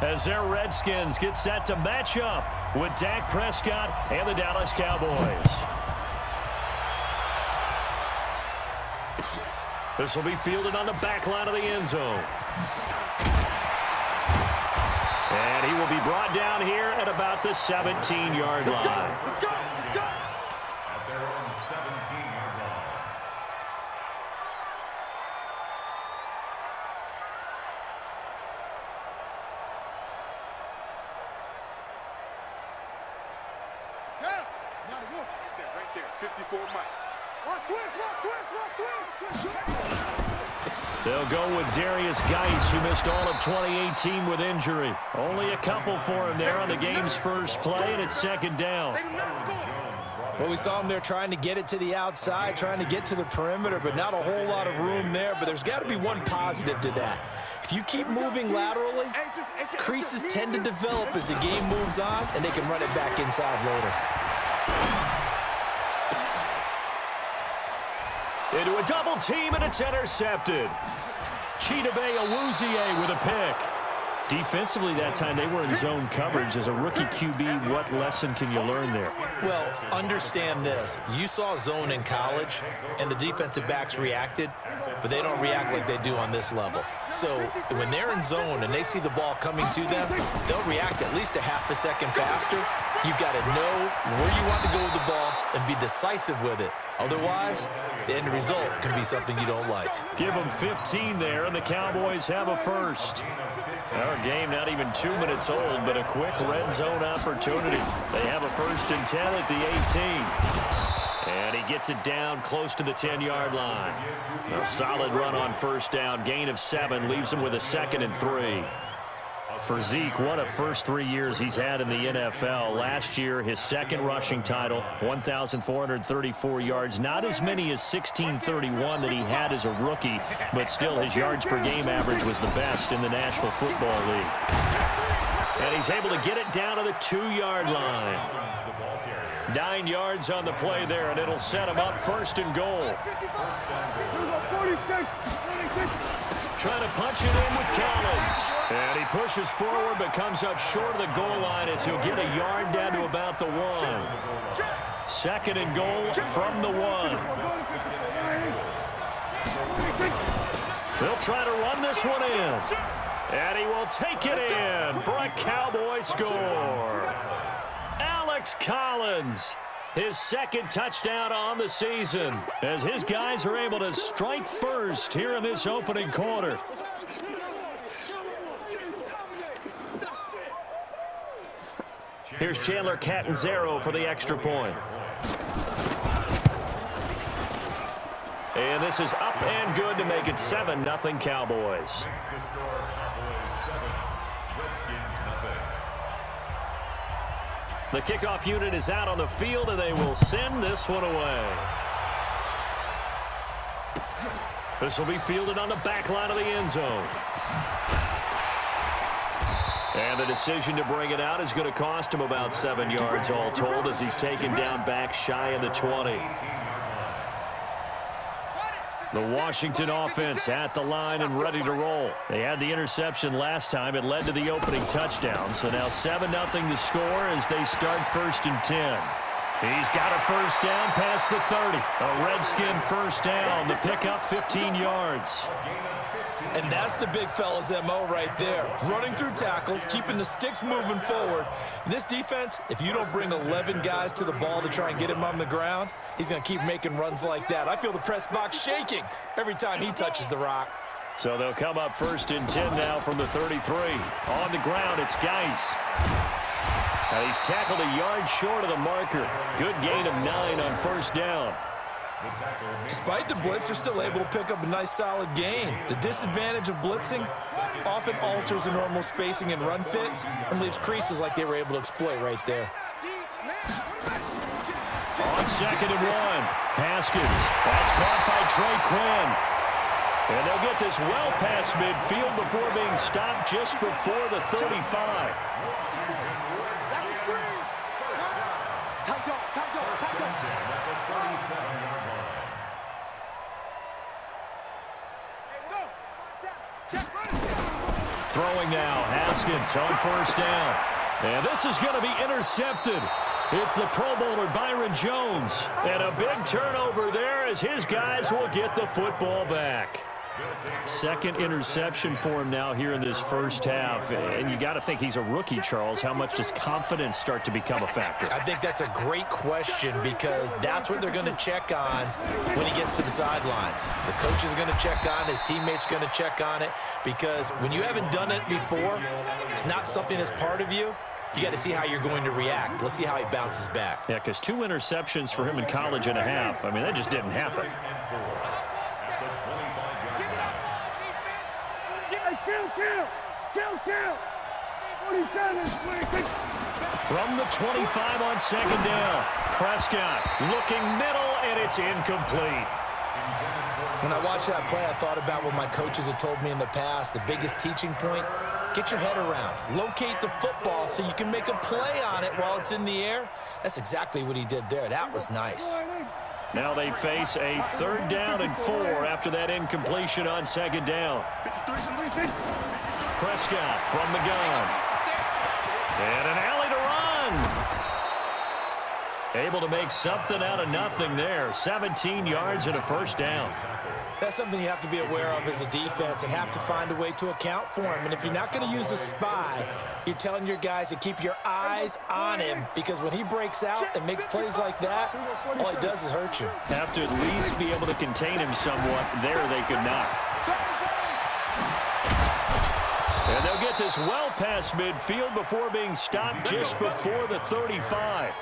as their Redskins get set to match up with Dak Prescott and the Dallas Cowboys. This will be fielded on the back line of the end zone. And he will be brought down here at about the 17-yard line. Let's go. At their own 17-yard line. Yeah, not a look. Right there, 54 Mike. Watch twist. They'll go with Darius Geis, who missed all of 2018 with injury. Only a couple for him there on the game's first play, and it's second down. Well, we saw him there trying to get it to the outside, trying to get to the perimeter, but not a whole lot of room there. But there's got to be one positive to that. If you keep moving laterally, creases tend to develop as the game moves on, and they can run it back inside later. Into a double team, and it's intercepted. Chidobe Awuzie with a pick. Defensively that time, they were in zone coverage. As a rookie QB, what lesson can you learn there? Well, understand this. You saw zone in college, and the defensive backs reacted, but they don't react like they do on this level. So when they're in zone and they see the ball coming to them, they'll react at least a half a second faster. You've got to know where you want to go with the ball and be decisive with it. Otherwise, the end result can be something you don't like. Give them 15 there, and the Cowboys have a first. Our game not even 2 minutes old, but a quick red zone opportunity. They have a 1st and 10 at the 18. And he gets it down close to the 10-yard line. A solid run on first down. Gain of 7 leaves him with a 2nd and 3. For Zeke, what a first 3 years he's had in the NFL. Last year, his 2nd rushing title, 1,434 yards. Not as many as 1,631 that he had as a rookie, but still his yards per game average was the best in the National Football League. And he's able to get it down to the 2-yard line. 9 yards on the play there, and it'll set him up 1st and goal. Trying to punch it in with Collins. And he pushes forward but comes up short of the goal line as he'll get a yard down to about the 1. 2nd and goal from the 1. They'll try to run this one in. And he will take it in for a Cowboy score. Alex Collins, his 2nd touchdown on the season, as his guys are able to strike first here in this opening quarter. Here's Chandler Catanzaro for the extra point. And this is up and good to make it 7-0 Cowboys. The kickoff unit is out on the field, and they will send this one away. This will be fielded on the back line of the end zone. And the decision to bring it out is going to cost him about 7 yards all told, as he's taken down back shy of the 20. The Washington offense at the line and ready to roll. They had the interception last time. It led to the opening touchdown. So now 7-0 to score as they start 1st and 10. He's got a first down past the 30. A Redskin first down. The pickup 15 yards. And that's the big fella's MO right there. Running through tackles, keeping the sticks moving forward. And this defense, if you don't bring 11 guys to the ball to try and get him on the ground, he's going to keep making runs like that. I feel the press box shaking every time he touches the rock. So they'll come up 1st and 10 now from the 33. On the ground, it's Geis. Now he's tackled a yard short of the marker. Good gain of 9 on first down. Despite the blitz, they're still able to pick up a nice solid gain. The disadvantage of blitzing often alters the normal spacing and run fits and leaves creases like they were able to exploit right there. On 2nd and 1, Haskins. That's caught by Trey Quinn. And they'll get this well past midfield before being stopped just before the 35. Throwing now, Haskins on first down. And this is going to be intercepted. It's the Pro Bowler Byron Jones. And a big turnover there as his guys will get the football back. Second interception for him now here in this first half. And you got to think he's a rookie, Charles. How much does confidence start to become a factor? I think that's a great question because that's what they're going to check on when he gets to the sidelines. The coach is going to check on, his teammates going to check on it, because when you haven't done it before, it's not something that's part of you. You got to see how you're going to react. Let's see how he bounces back. Yeah, because 2 interceptions for him in college and a half. I mean, that just didn't happen. From the 25 on second down, Prescott looking middle, and it's incomplete. When I watched that play, I thought about what my coaches had told me in the past. The biggest teaching point, get your head around. Locate the football so you can make a play on it while it's in the air. That's exactly what he did there. That was nice. Now they face a 3rd down and 4 after that incompletion on second down. Prescott from the gun. And an alley to run. Able to make something out of nothing there. 17 yards and a first down. That's something you have to be aware of as a defense and have to find a way to account for him. And if you're not going to use a spy, you're telling your guys to keep your eyes on him, because when he breaks out and makes plays like that, all he does is hurt you. Have to at least be able to contain him somewhat. There they could not. And they'll get this well past midfield before being stopped just before the 35.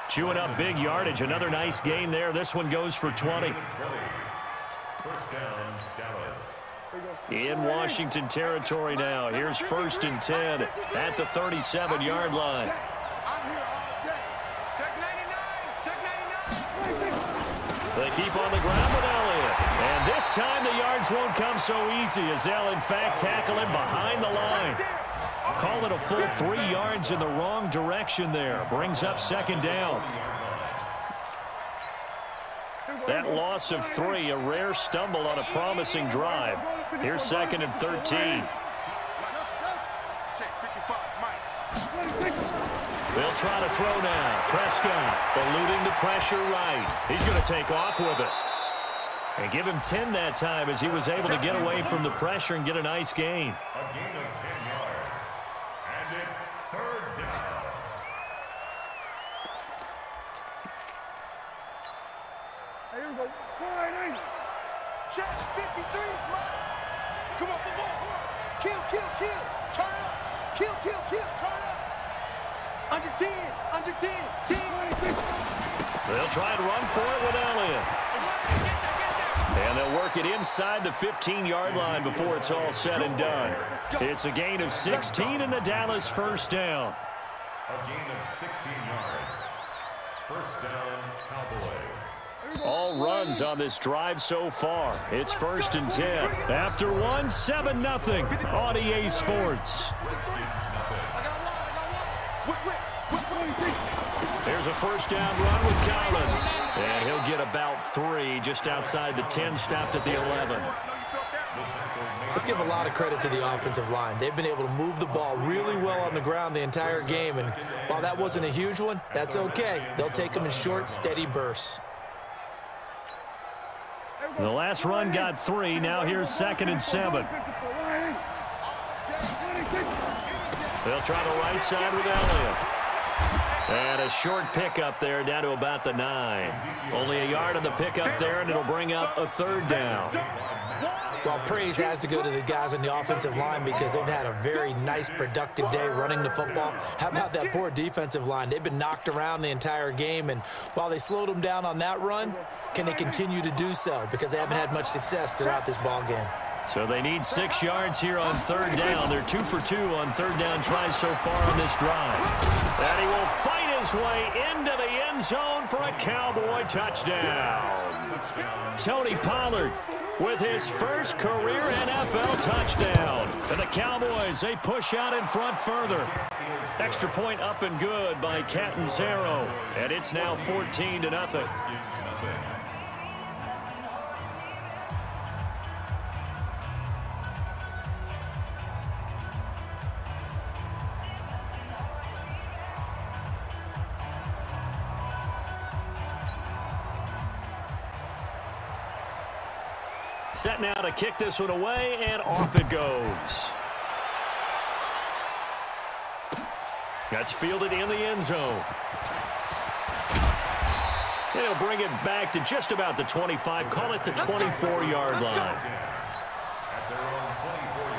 Chewing up big yardage. Another nice gain there. This one goes for 20. First down, Dallas. In Washington territory now. Here's 1st and 10 at the 37-yard line. They keep on the ground with Elliott. And this time the yards won't come so easy as they'll, in fact, tackle him behind the line. Call it a full 3 yards in the wrong direction there. Brings up second down. That loss of 3, a rare stumble on a promising drive. Here's 2nd and 13. They'll try to throw now. Prescott eluding the pressure right. He's going to take off with it. And give him 10 that time as he was able to get away from the pressure and get a nice gain. A gain of 10 yards. And it's 3rd down. Here we go. Check 53 is mine. Come on, come on. Kill. Turn up. Kill. Turn up. Under 10. 10. They'll try and run for it with Elliott. And they'll work it inside the 15-yard line before it's all said and done. It's a gain of 16 and the Dallas first down. A gain of 16 yards. First down, Cowboys. All runs on this drive so far. It's 1st and 10. After 1, 7-0 on EA Sports. Here's a first down run with Collins. And he'll get about 3 just outside the 10, stopped at the 11. Let's give a lot of credit to the offensive line. They've been able to move the ball really well on the ground the entire game. And while that wasn't a huge one, that's okay. They'll take them in short, steady bursts. The last run got 3. Now here's 2nd and 7. They'll try the right side with Elliott. And a short pickup there down to about the 9. Only a yard on the pickup there, and it'll bring up a 3rd down. Well, praise has to go to the guys on the offensive line because they've had a very nice, productive day running the football. How about that poor defensive line? They've been knocked around the entire game, and while they slowed them down on that run, can they continue to do so? Because they haven't had much success throughout this ball game. So they need 6 yards here on 3rd down. They're 2 for 2 on 3rd down tries so far on this drive. And he will fight his way into the end zone for a Cowboy touchdown. Tony Pollard with his first career NFL touchdown. And the Cowboys, they push out in front further. Extra point up and good by Catanzaro. And it's now 14-0. Set now to kick this one away, and off it goes. That's fielded in the end zone. They'll bring it back to just about the 25. Call it the 24-yard line. At their own 24-yard line.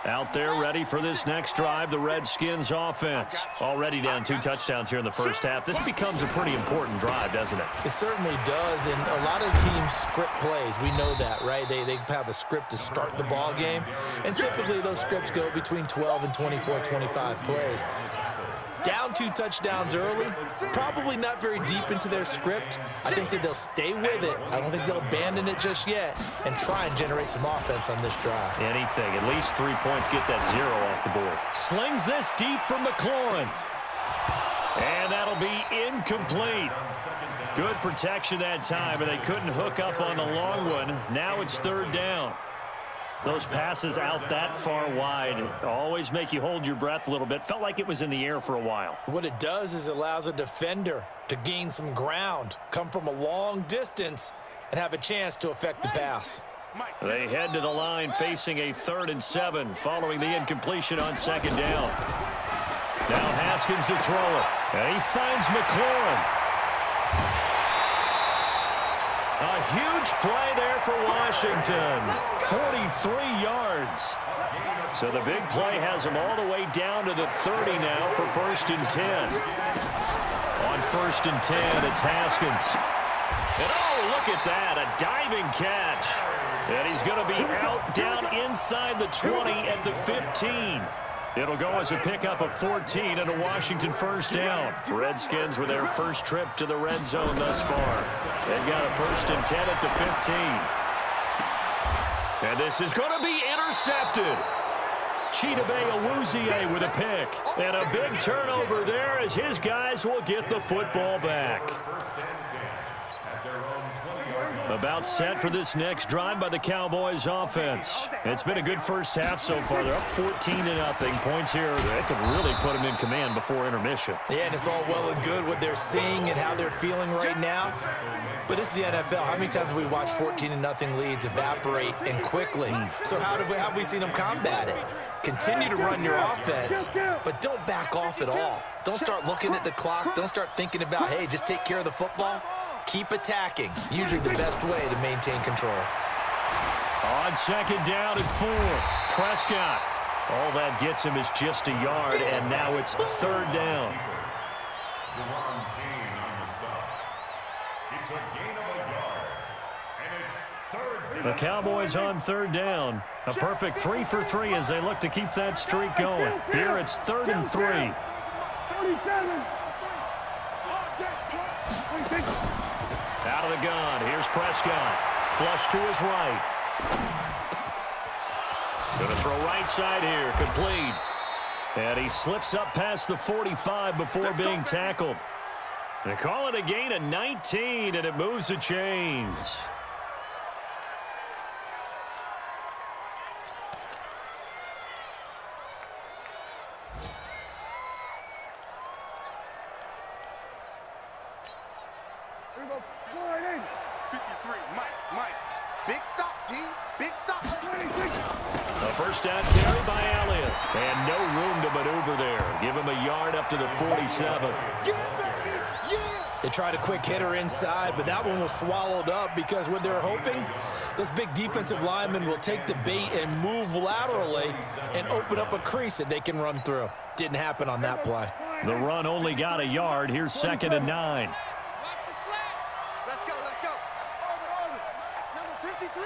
Out there ready for this next drive, the Redskins offense. Already down 2 touchdowns here in the first half. This becomes a pretty important drive, doesn't it? It certainly does, and a lot of teams script plays. We know that, right? They have a script to start the ball game, and typically those scripts go between 12 and 24, 25 plays. Down 2 touchdowns early, probably not very deep into their script. I think that they'll stay with it. I don't think they'll abandon it just yet and try and generate some offense on this drive. Anything, at least 3 points, get that 0 off the board. Slings this deep from McLaurin. And that'll be incomplete. Good protection that time, but they couldn't hook up on the long one. Now it's 3rd down. Those passes out that far wide always make you hold your breath a little bit. Felt like it was in the air for a while. What it does is it allows a defender to gain some ground, come from a long distance, and have a chance to affect the pass. They head to the line facing a 3rd and 7 following the incompletion on 2nd down. Now Haskins to throw it. And he finds McLaurin. A huge play there for Washington. 43 yards. So the big play has them all the way down to the 30 now for 1st and 10. On 1st and 10, it's Haskins. And oh, look at that, a diving catch. And he's going to be out down inside the 20 at the 15. It'll go as a pickup of 14 and a Washington 1st down. Redskins with their first trip to the red zone thus far. They've got a 1st and 10 at the 15. And this is going to be intercepted. Chidobe Awuzie with a pick. And a big turnover there as his guys will get the football back. About set for this next drive by the Cowboys offense. It's been a good first half so far. They're up 14-0. Points here that could really put them in command before intermission. Yeah, and it's all well and good what they're seeing and how they're feeling right now. But this is the NFL. How many times have we watched 14-0 leads evaporate and quickly? So how have we seen them combat it? Continue to run your offense, but don't back off at all. Don't start looking at the clock. Don't start thinking about, hey, just take care of the football. Keep attacking. Usually the best way to maintain control. On 2nd down and 4, Prescott. All that gets him is just a yard, and now it's 3rd down. It's a gain of a yard, and it's 3rd down. The Cowboys on 3rd down. A perfect 3 for 3 as they look to keep that streak going. Here it's 3rd and 3. 37. Out of the gun. Here's Prescott. Flush to his right. Going to throw right side here. Complete. And he slips up past the 45 before being tackled. They call it a gain of 19, and it moves the chains. Here we go. 53. Mike. Big stop, G. Big stop. A 1st down carry by Elliott. And no room to maneuver there. Give him a yard up to the 47. They tried a quick hitter inside, but that one was swallowed up because what they're hoping, those big defensive linemen will take the bait and move laterally and open up a crease that they can run through. Didn't happen on that play. The run only got a yard. Here's 2nd and 9. Let's go. Number 53.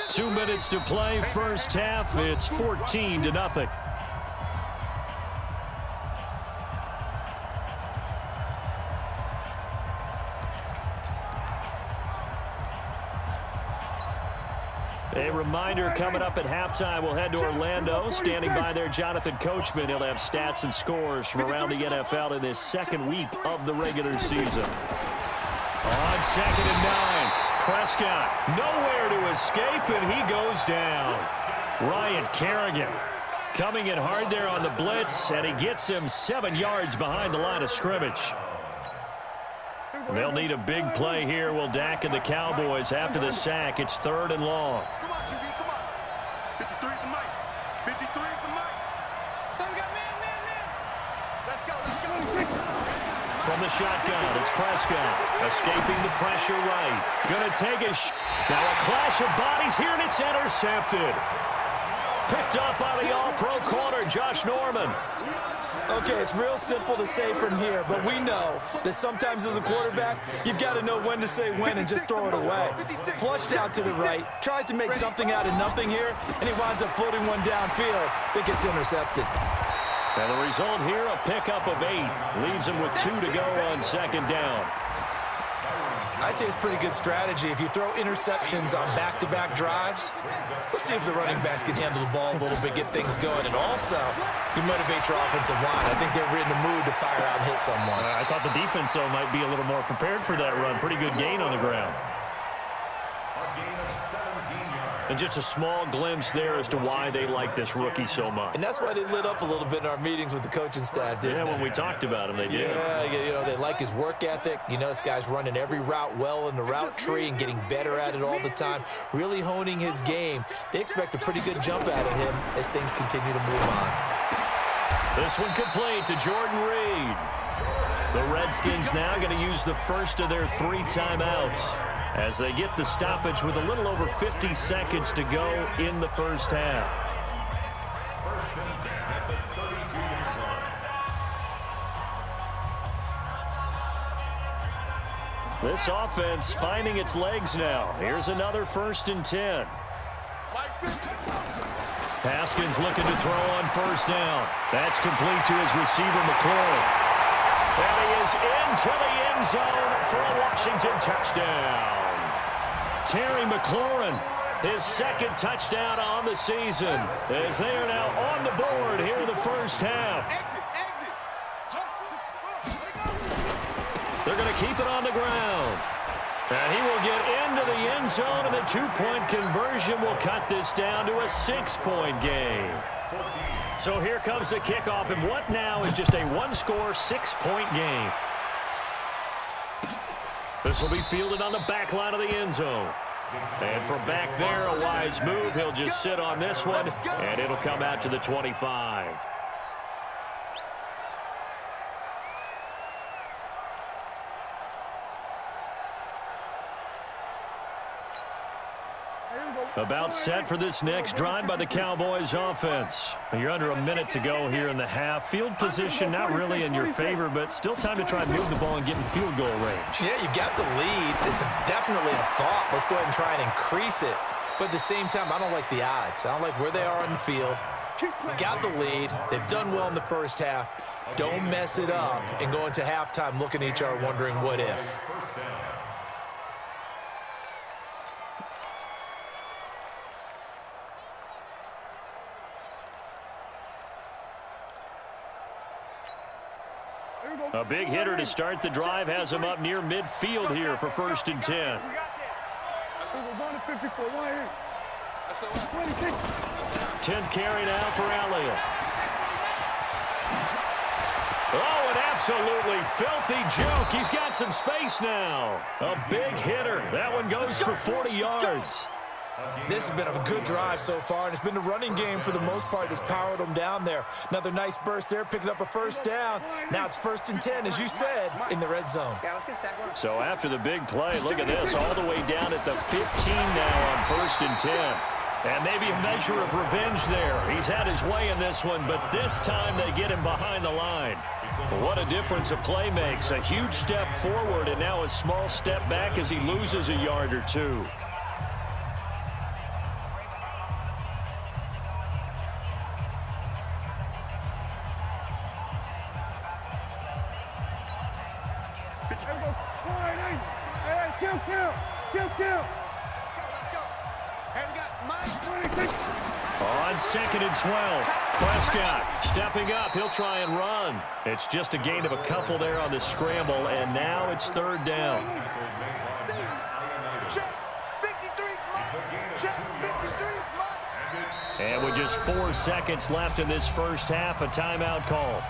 2 minutes to play, first half. It's 14-0. A reminder coming up at halftime. We'll head to Orlando. Standing by there, Jonathan Coachman. He'll have stats and scores from around the NFL in this 2nd week of the regular season. On 2nd and 9, Prescott nowhere to escape, and he goes down. Ryan Kerrigan coming in hard there on the blitz, and he gets him 7 yards behind the line of scrimmage. They'll need a big play here. Will Dak and the Cowboys after the sack. It's 3rd and long. Come on, QB, come on. 53 at the mic. 53 at the mic. So we got man. Let's go. From the shotgun, it's Prescott. Escaping the pressure right. Gonna take a now a clash of bodies here, and it's intercepted. Picked up by the all-pro corner, Josh Norman. Okay, it's real simple to say from here, but we know that sometimes as a quarterback, you've got to know when to say when and just throw it away. Flushed out to the right, tries to make something out of nothing here, and he winds up floating one downfield that gets intercepted. And the result here, a pickup of 8. Leaves him with 2 to go on 2nd down. I'd say it's pretty good strategy. If you throw interceptions on back-to-back drives, let's see if the running backs can handle the ball a little bit, get things going. And also, you motivate your offensive line. I think they're in the mood to fire out and hit someone. I thought the defense, though, might be a little more prepared for that run. Pretty good gain on the ground. And just a small glimpse there as to why they like this rookie so much. And that's why they lit up a little bit in our meetings with the coaching staff, didn't they? When we talked about him, they did. Yeah, you know, they like his work ethic. You know, this guy's running every route well in the route tree and getting better at it all the time, really honing his game. They expect a pretty good jump out of him as things continue to move on. This one complete to Jordan Reed. The Redskins now going to use the first of their 3 timeouts as they get the stoppage with a little over 50 seconds to go in the first half. First and 10 at the 32-yard line. This offense finding its legs now. Here's another 1st and 10. Haskins looking to throw on 1st down. That's complete to his receiver, McLaurin. And he is into the end zone for a Washington touchdown. Terry McLaurin, his 2nd touchdown on the season, as they are now on the board here in the first half. They're going to keep it on the ground. And he will get into the end zone, and the 2-point conversion will cut this down to a 6-point game. So here comes the kickoff, and what now is just a 1-score, 6-point game. This will be fielded on the back line of the end zone. And from back there, a wise move. He'll just sit on this one, and it'll come out to the 25. About set for this next drive by the Cowboys offense. You're under a minute to go here in the half. Field position not really in your favor, but still time to try and move the ball and get in field goal range. Yeah, you've got the lead. It's definitely a thought. Let's go ahead and try and increase it. But at the same time, I don't like the odds. I don't like where they are on the field. Got the lead. They've done well in the first half. Don't mess it up and go into halftime looking at each other wondering what if. First down. A big hitter to start the drive has him up near midfield here for 1st and 10. 10th carry now for Elliott. Oh, an absolutely filthy juke. He's got some space now. A big hitter. That one goes for 40 yards. This has been a good drive so far, and it's been the running game for the most part that's powered them down there. Another nice burst there, picking up a 1st down. Now it's 1st and 10, as you said, in the red zone. So after the big play, look at this, all the way down at the 15 now on 1st and 10. And maybe a measure of revenge there. He's had his way in this one, but this time they get him behind the line. What a difference a play makes. A huge step forward and now a small step back as he loses a yard or 2. On 2nd and 12, Prescott stepping up. He'll try and run. It's just a gain of a couple there on the scramble, and now it's 3rd down. And with just 4 seconds left in this first half, a timeout call.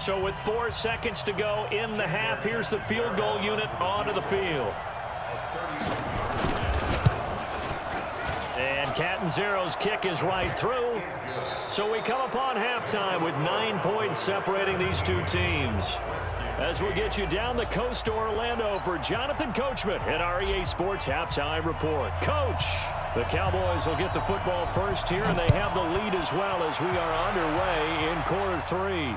So with 4 seconds to go in the half, here's the field goal unit onto the field. And Catanzaro's kick is right through. So we come upon halftime with 9 points separating these two teams. As we'll get you down the coast to Orlando for Jonathan Coachman at our EA Sports Halftime Report. Coach, the Cowboys will get the football first here, and they have the lead as well as we are underway in quarter 3.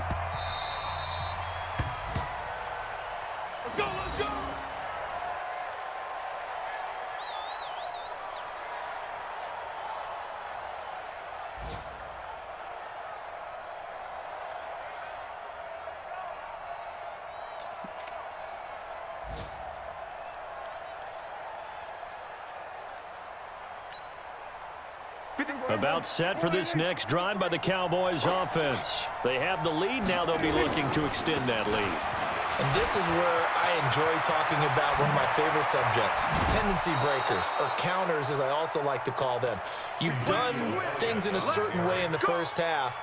About set for this next drive by the Cowboys offense. They have the lead. Now they'll be looking to extend that lead. And this is where I enjoy talking about one of my favorite subjects, tendency breakers, or counters as I also like to call them. You've done things in a certain way in the first half,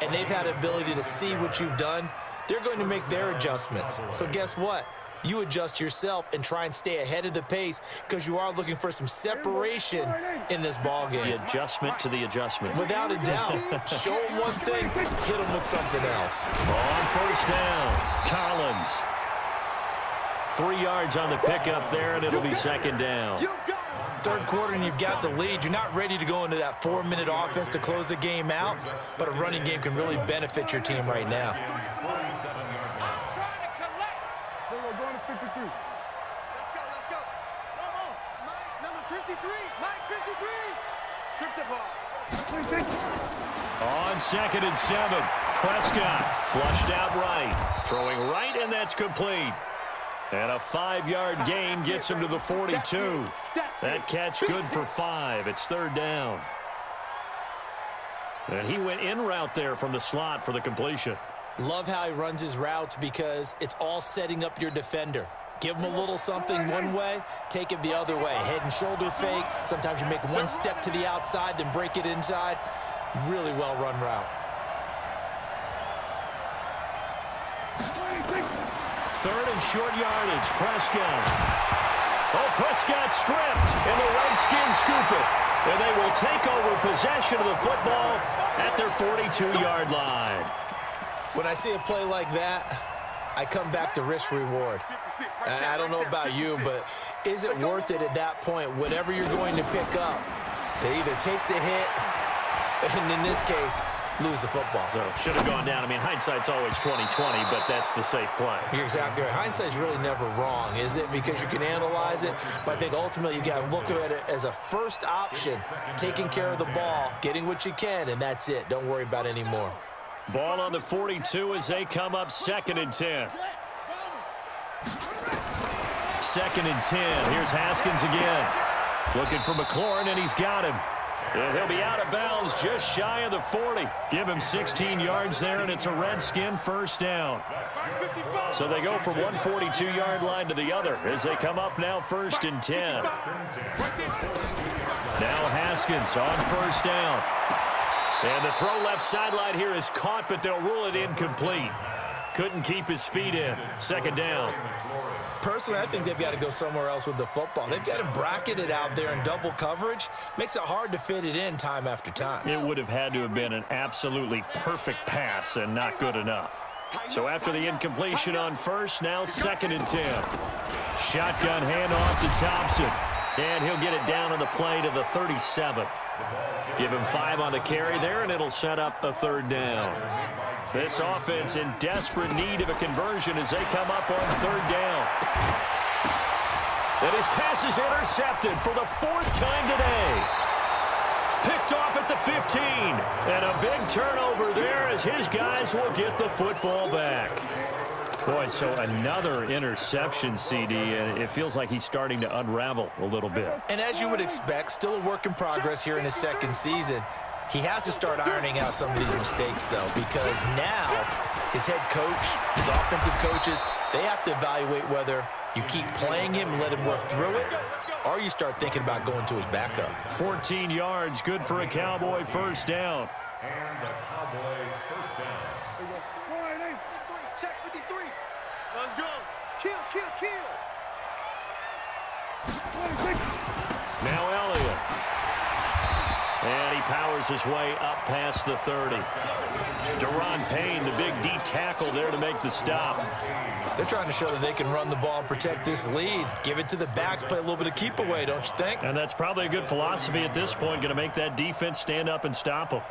and they've had the ability to see what you've done. They're going to make their adjustments. So guess what? You adjust yourself and try and stay ahead of the pace because you are looking for some separation in this ball game. The adjustment to the adjustment. Without a doubt. Show them one thing, hit them with something else. On first down, Collins. 3 yards on the pickup there, and it'll be second down. Third quarter, and you've got the lead. You're not ready to go into that 4-minute offense to close the game out, but a running game can really benefit your team right now. Let's go. Come on. Mike, number 53. Mike, 53. Strip the ball. On 2nd and 7, Prescott flushed out right. Throwing right, and that's complete. And a 5-yard gain gets him to the 42. That catch good for 5. It's third down. And he went in route there from the slot for the completion. Love how he runs his routes because it's all setting up your defender. Give him a little something one way, take it the other way. Head and shoulder fake. Sometimes you make one step to the outside, then break it inside. Really well-run route. Third and short yardage, Prescott. Oh, Prescott stripped, and the Redskins scoop it. And they will take over possession of the football at their 42-yard line. When I see a play like that, I come back to risk-reward. I don't know about you, but is it worth it at that point, whatever you're going to pick up, to either take the hit, and in this case, lose the football? So should have gone down. I mean, hindsight's always 20/20, but that's the safe play. You're exactly right. Hindsight's really never wrong, is it? Because you can analyze it, but I think ultimately you got to look at it as a first option, taking care of the ball, getting what you can, and that's it. Don't worry about any more. Ball on the 42 as they come up 2nd and 10. 2nd and 10. Here's Haskins again. Looking for McLaurin, and he's got him. And he'll be out of bounds just shy of the 40. Give him 16 yards there, and it's a Redskin first down. So they go from one 42-yard line to the other as they come up now 1st and 10. Now Haskins on first down. And the throw left sideline here is caught, but they'll rule it incomplete. Couldn't keep his feet in. 2nd down. Personally, I think they've got to go somewhere else with the football. They've got him bracketed out there in double coverage. Makes it hard to fit it in time after time. It would have had to have been an absolutely perfect pass and not good enough. So after the incompletion on first, now 2nd and 10. Shotgun handoff to Thompson. And he'll get it down on the play to the 37. Give him 5 on the carry there, and it'll set up a 3rd down. This offense in desperate need of a conversion as they come up on 3rd down. And his pass is intercepted for the 4th time today. Picked off at the 15. And a big turnover there as his guys will get the football back. Boy, so another interception, CD, and it feels like he's starting to unravel a little bit. And as you would expect, still a work in progress here in his 2nd season. He has to start ironing out some of these mistakes, though, because now his head coach, his offensive coaches, they have to evaluate whether you keep playing him and let him work through it, or you start thinking about going to his backup. 14 yards, good for a Cowboy first down. And the Cowboy first down. kill, kill, kill. Now Elliott. And he powers his way up past the 30. Deron Payne, the big D tackle there to make the stop. They're trying to show that they can run the ball and protect this lead. Give it to the backs, play a little bit of keep away, don't you think? And that's probably a good philosophy at this point, going to make that defense stand up and stop them.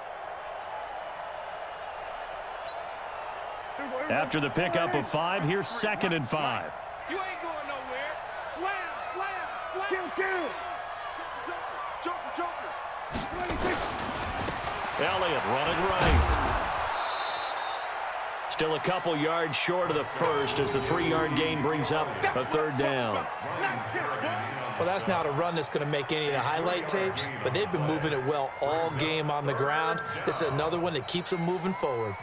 After the pickup of 5, here's 2nd and 5. You ain't going nowhere. Slam, slam, slam. Kill, kill. Joker, Joker. Elliott running right. Still a couple yards short of the first as the 3-yard gain brings up a 3rd down. Well, that's not a run that's going to make any of the highlight tapes, but they've been moving it well all game on the ground. This is another one that keeps them moving forward.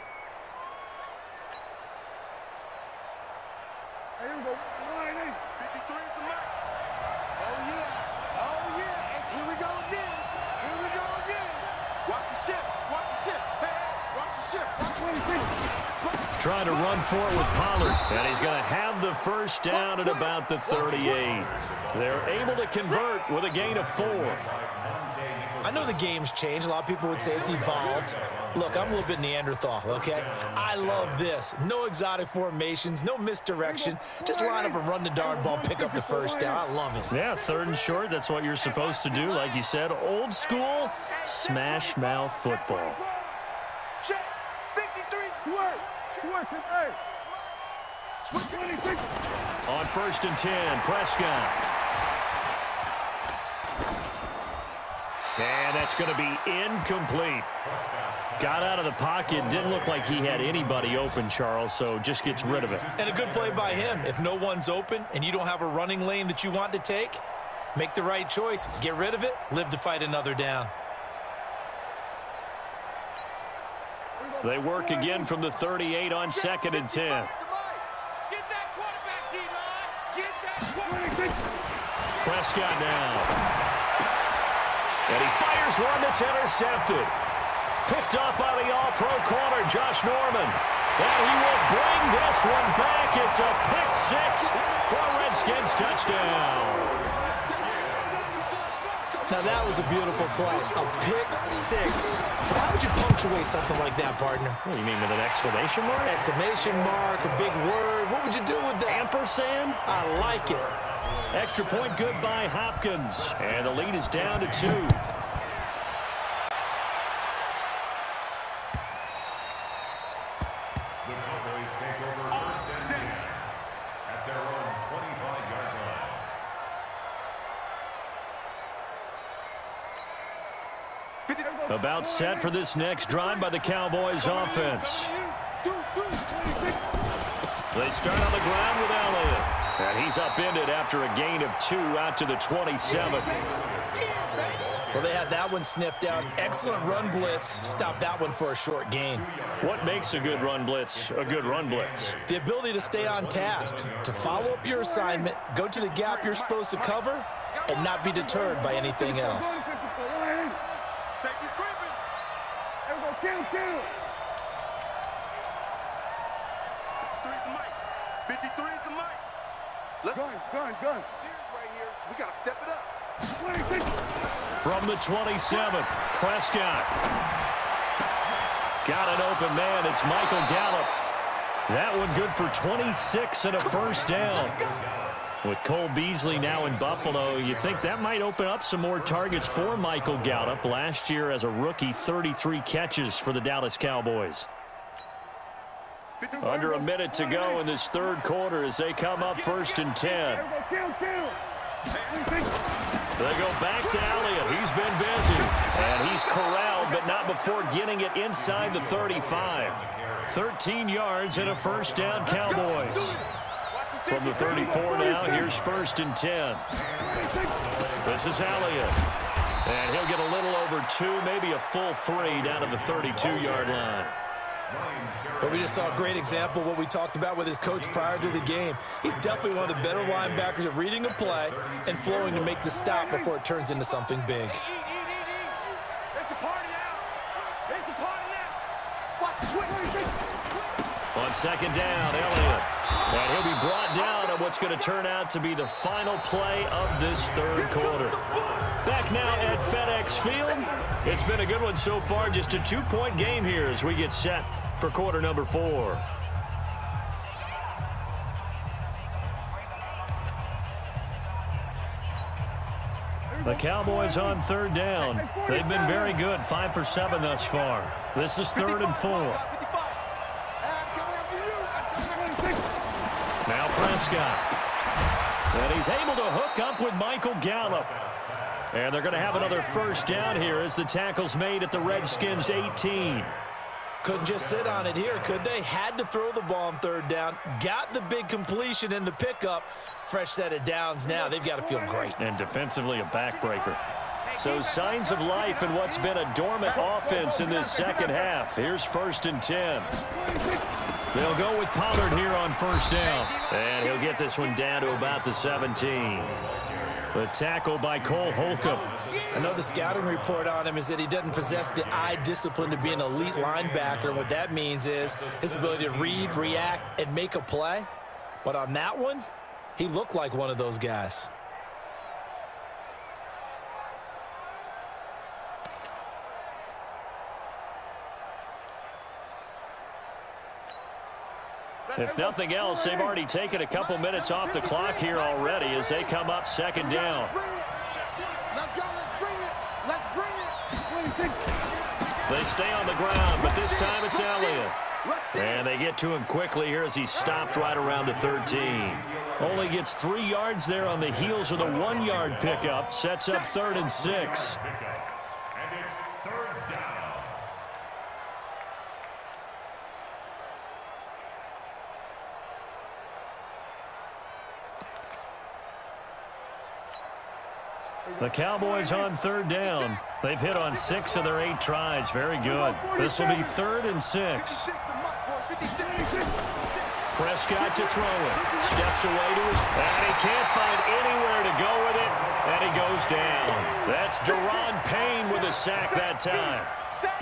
Trying to run for it with Pollard, and he's going to have the first down at about the 38. They're able to convert with a gain of 4. I know the game's changed. A lot of people would say it's evolved. Look, I'm a little bit Neanderthal, okay? I love this. No exotic formations, no misdirection. Just line up and run the darn ball, pick up the first down. I love it. Yeah, 3rd and short, that's what you're supposed to do. Like you said, old school, smash mouth football. Check, 53, On 1st and 10, Prescott. And that's going to be incomplete. Got out of the pocket. Didn't look like he had anybody open, Charles, so just gets rid of it. And a good play by him. If no one's open and you don't have a running lane that you want to take, make the right choice. Get rid of it. Live to fight another down. They work again from the 38 on 2nd and 10. Get that quarterback, D-line. Get that quarterback. Prescott now. And he fires one that's intercepted. Picked up by the all-pro corner, Josh Norman. And he will bring this one back. It's a pick 6 for a Redskins touchdown. Now, that was a beautiful play. A pick 6. How would you punctuate something like that, partner? What do you mean, with an exclamation mark? Exclamation mark, a big word. What would you do with that? Ampersand? I like it. Extra point good by Hopkins. And the lead is down to 2. About set for this next drive by the Cowboys offense. They start on the ground with Elliott. And he's upended after a gain of 2 out to the 27. Well, they had that one sniffed out. Excellent run blitz. Stop that one for a short gain. What makes a good run blitz a good run blitz? The ability to stay on task, to follow up your assignment, go to the gap you're supposed to cover, and not be deterred by anything else. Safety's creeping. Kill, kill. 53 is the mic. 53 is the mic. Let's gun. Series right here. We got to step it up. From the 27, Prescott. Got an open man. It's Michael Gallup. That one good for 26 and a first down. With Cole Beasley now in Buffalo, you think that might open up some more targets for Michael Gallup. Last year as a rookie, 33 catches for the Dallas Cowboys. Under a minute to go in this 3rd quarter as they come up 1st and 10. They go back to Elliott. He's been busy. And he's corralled, but not before getting it inside the 35. 13 yards and a first down, Cowboys. From the 34 now, here's 1st and 10. This is Elliott. And he'll get a little over 2, maybe a full 3 down to the 32-yard line. But we just saw a great example of what we talked about with his coach prior to the game. He's definitely one of the better linebackers at reading a play and flowing to make the stop before it turns into something big. It's a party now. It's a party now. Watch the switch. On 2nd down, Elliott. And he'll be brought down on what's going to turn out to be the final play of this third quarter. Back now at FedEx Field. It's been a good one so far. Just a 2-point game here as we get set for quarter number 4. The Cowboys on third down. They've been very good, 5 for 7 thus far. This is 3rd and 4. Now Prescott. And he's able to hook up with Michael Gallup. And they're going to have another first down here as the tackle's made at the Redskins' 18. Couldn't just sit on it here, could they? Had to throw the ball on third down. Got the big completion in the pickup. Fresh set of downs now. They've got to feel great. And defensively, a backbreaker. So signs of life in what's been a dormant offense in this second half. Here's 1st and 10. They'll go with Pollard here on first down. And he'll get this one down to about the 17. The tackle by Cole Holcomb. I know the scouting report on him is that he doesn't possess the eye discipline to be an elite linebacker. And what that means is his ability to read, react, and make a play. But on that one, he looked like one of those guys. If nothing else, they've already taken a couple minutes off the clock here already as they come up 2nd down. Let's go, let's bring it. Let's bring it. They stay on the ground, but this time it's Elliott. And they get to him quickly here as he stopped right around the 13. Only gets 3 yards there on the heels of the 1-yard pickup. Sets up 3rd and 6. And it's 3rd down. The Cowboys on 3rd down. They've hit on 6 of their 8 tries. Very good. This will be 3rd and 6. Prescott to throw it. Steps away to his... And he can't find anywhere to go with it. And he goes down. That's Daron Payne with a sack that time.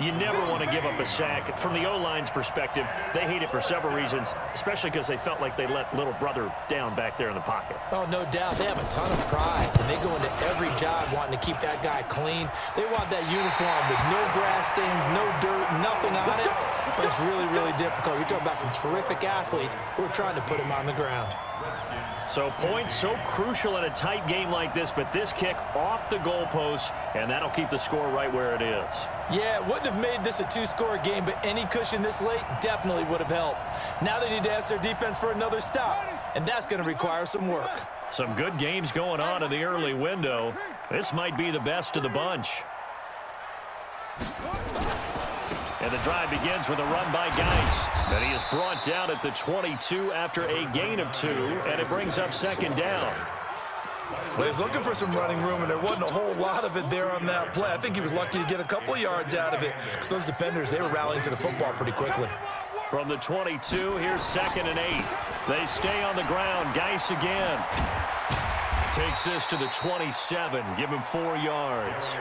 You never want to give up a sack. From the O-line's perspective, they hate it for several reasons, especially because they felt like they let little brother down back there in the pocket. Oh, no doubt. They have a ton of pride, and they go into every job wanting to keep that guy clean. They want that uniform with no grass stains, no dirt, nothing on it. But it's really, really difficult. You're talking about some terrific athletes who are trying to put him on the ground. So points so crucial in a tight game like this, but this kick off the goalpost, and that'll keep the score right where it is. Yeah, it wouldn't have made this a 2-score game, but any cushion this late definitely would have helped. Now they need to ask their defense for another stop, and that's going to require some work. Some good games going on in the early window. This might be the best of the bunch. And the drive begins with a run by Geis. And he is brought down at the 22 after a gain of 2, and it brings up 2nd down. Well, he's looking for some running room, and there wasn't a whole lot of it there on that play. I think he was lucky to get a couple of yards out of it, because those defenders, they were rallying to the football pretty quickly. From the 22, here's 2nd and 8. They stay on the ground. Geis again. Takes this to the 27. Give him 4 yards.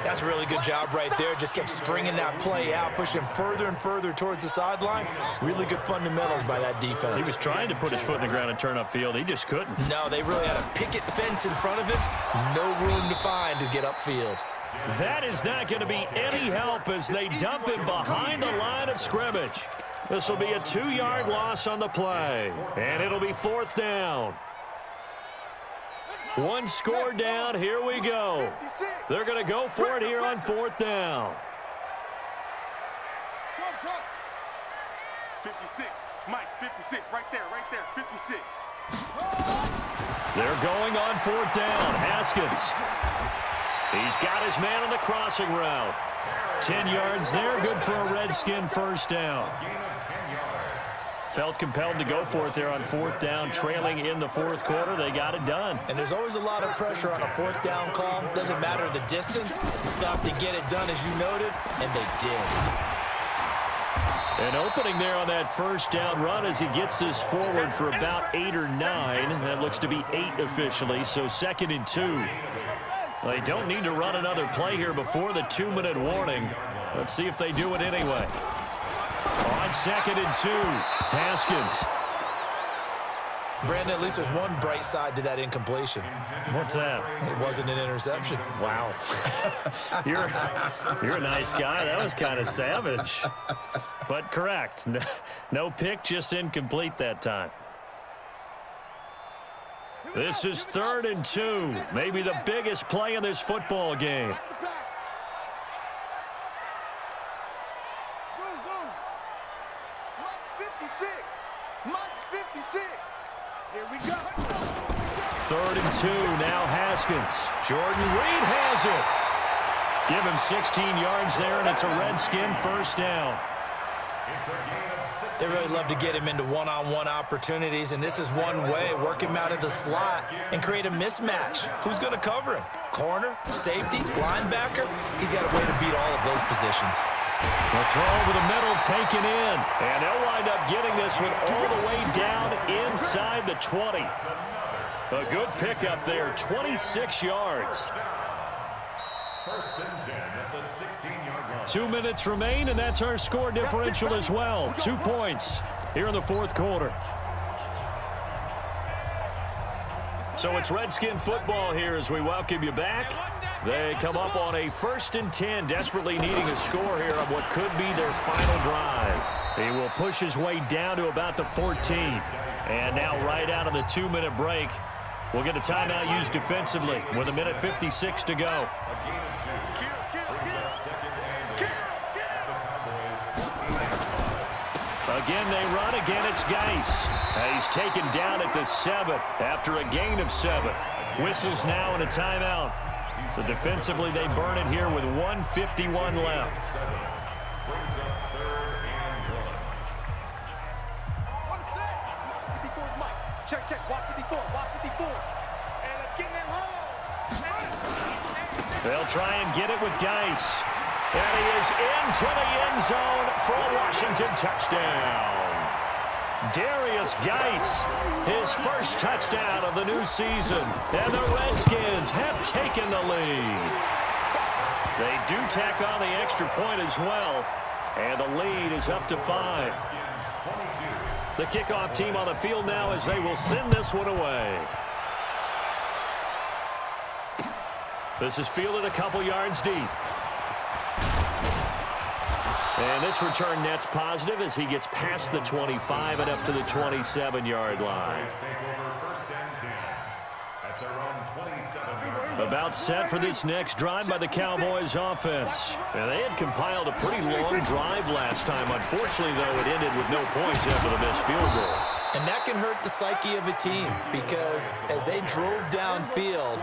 That's a really good job right there. Just kept stringing that play out, pushing him further and further towards the sideline. Really good fundamentals by that defense. He was trying to put his foot in the ground and turn upfield. He just couldn't. No, they really had a picket fence in front of him. No room to find to get upfield. That is not going to be any help as they dump him behind the line of scrimmage. This will be a 2-yard loss on the play. And it'll be 4th down. 1 score down. Here we go. They're going to go for it here on 4th down. 56. Mike, 56. Right there, 56. They're going on 4th down. Haskins. He's got his man on the crossing route. 10 yards there. Good for a Redskin first down. Felt compelled to go for it there on 4th down, trailing in the 4th quarter. They got it done. And there's always a lot of pressure on a 4th down call. Doesn't matter the distance. Stop to get it done, as you noted, and they did. An opening there on that first down run as he gets this forward for about 8 or 9. That looks to be 8 officially, so 2nd and 2. They don't need to run another play here before the 2-minute warning. Let's see if they do it anyway. On 2nd and 2, Haskins. Brandon, at least there's one bright side to that incompletion. What's that? It wasn't an interception. Wow. You're a nice guy. That was kind of savage. But correct. No pick, just incomplete that time. This is 3rd and 2. Maybe the biggest play in this football game. Mike's 56. Here we go. 3rd and 2. Now Haskins. Jordan Reed has it. Give him 16 yards there, and it's a Redskin first down. They really love to get him into one-on-one opportunities, and this is one way. Work him out of the slot and create a mismatch. Who's going to cover him? Corner, safety, linebacker? He's got a way to beat all of those positions. The throw over the middle taken in, and they'll wind up getting this one all the way down inside the 20. A good pickup there, 26 yards. 1st and 10 at the 16-yard line. 2 minutes remain, and that's our score differential as well. 2 points here in the 4th quarter. So it's Redskin football here as we welcome you back. They come up on a 1st and 10, desperately needing a score here on what could be their final drive. He will push his way down to about the 14. And now right out of the 2-minute break, we'll get a timeout used defensively with 1:56 to go. Again, they run. Again, it's Geis. He's taken down at the 7 after a gain of 7. Whistles now and a timeout. So defensively, they burn it here with 1:51 left. Check. Watch 54. And let's get in that hole. They'll try and get it with Geis. And he is into the end zone for a Washington touchdown. Darius Geis, his first touchdown of the new season. And the Redskins have taken the lead. They do tack on the extra point as well. And the lead is up to 5. The kickoff team on the field now as they will send this one away. This is fielded a couple yards deep. And this return net's positive as he gets past the 25 and up to the 27-yard line. About set for this next drive by the Cowboys offense. And they had compiled a pretty long drive last time. Unfortunately, though, it ended with no points after the missed field goal. And that can hurt the psyche of a team because as they drove downfield,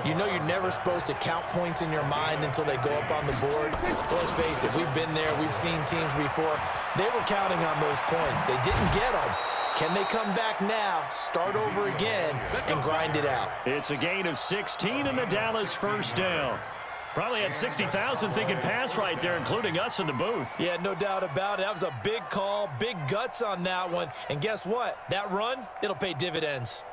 you know you're never supposed to count points in your mind until they go up on the board. But let's face it, we've been there. We've seen teams before. They were counting on those points. They didn't get them. Can they come back now, start over again, and grind it out? It's a gain of 16 and a Dallas first down. Probably had 60,000 thinking pass right there, including us in the booth. Yeah, no doubt about it. That was a big call, big guts on that one. And guess what? That run, it'll pay dividends.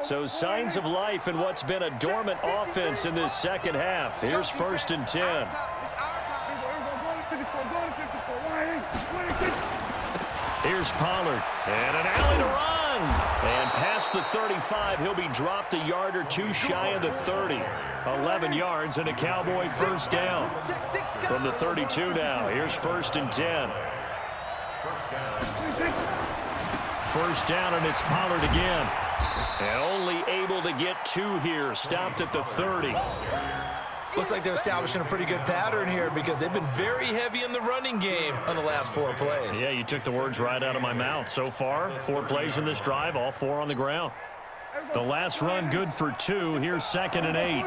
So signs of life in what's been a dormant offense in this second half. Here's 1st and 10. Here's Pollard, and an alley to run. And past the 35, he'll be dropped a yard or two shy of the 30. 11 yards and a Cowboy first down. From the 32 now, here's 1st and 10. First down, and it's Pollard again. And only able to get 2 here, stopped at the 30. Looks like they're establishing a pretty good pattern here because they've been very heavy in the running game on the last 4 plays. Yeah, you took the words right out of my mouth. So far, 4 plays in this drive, all 4 on the ground. The last run good for 2. Here's 2nd and 8.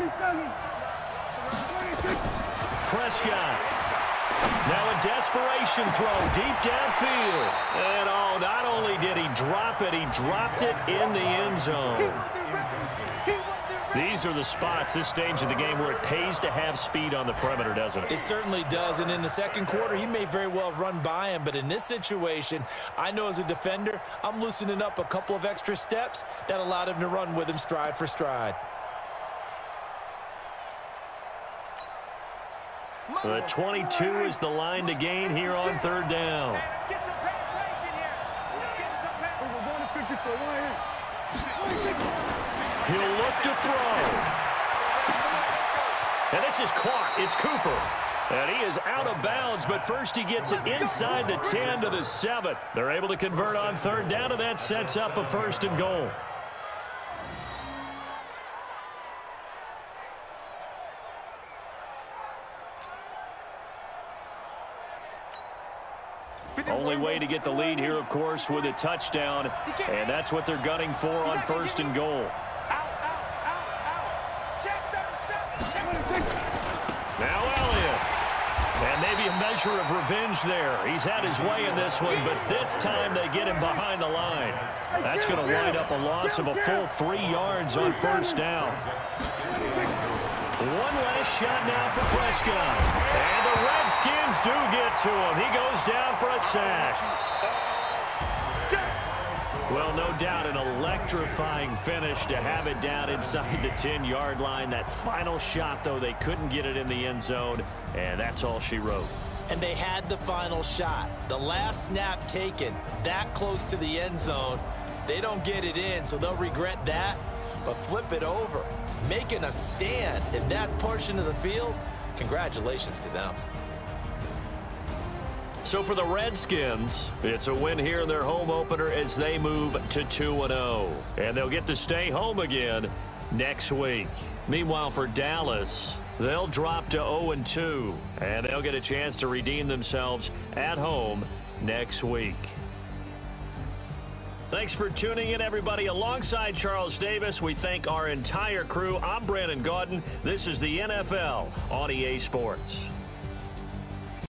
Prescott. Now a desperation throw deep downfield. And oh, not only did he drop it, he dropped it in the end zone. These are the spots, this stage of the game, where it pays to have speed on the perimeter, doesn't it? It certainly does, and in the second quarter, he may very well have run by him, but in this situation, I know as a defender, I'm loosening up a couple of extra steps that allowed him to run with him stride for stride. The 22 is the line to gain here on third down. Let's get some penetration here. Let's get some penetration. He'll look to throw. And this is caught. It's Cooper. And he is out of bounds, but first he gets it inside the 10 to the 7. They're able to convert on third down, and that sets up a 1st and goal. Only way to get the lead here, of course, with a touchdown, and that's what they're gunning for on 1st and goal. Now Elliott. And maybe a measure of revenge there. He's had his way in this one, but this time they get him behind the line. That's going to wind up a loss of a full 3 yards on 1st down. One last shot now for Prescott. And the Redskins do get to him. He goes down for a sack. Well, no doubt an electrifying finish to have it down inside the 10-yard line. That final shot, though, they couldn't get it in the end zone, and that's all she wrote. And they had the final shot. The last snap taken that close to the end zone. They don't get it in, so they'll regret that. But flip it over, making a stand in that portion of the field, congratulations to them. So for the Redskins, it's a win here in their home opener as they move to 2-0. And they'll get to stay home again next week. Meanwhile, for Dallas, they'll drop to 0-2. And they'll get a chance to redeem themselves at home next week. Thanks for tuning in, everybody. Alongside Charles Davis, we thank our entire crew. I'm Brandon Gaudin. This is the NFL on EA Sports.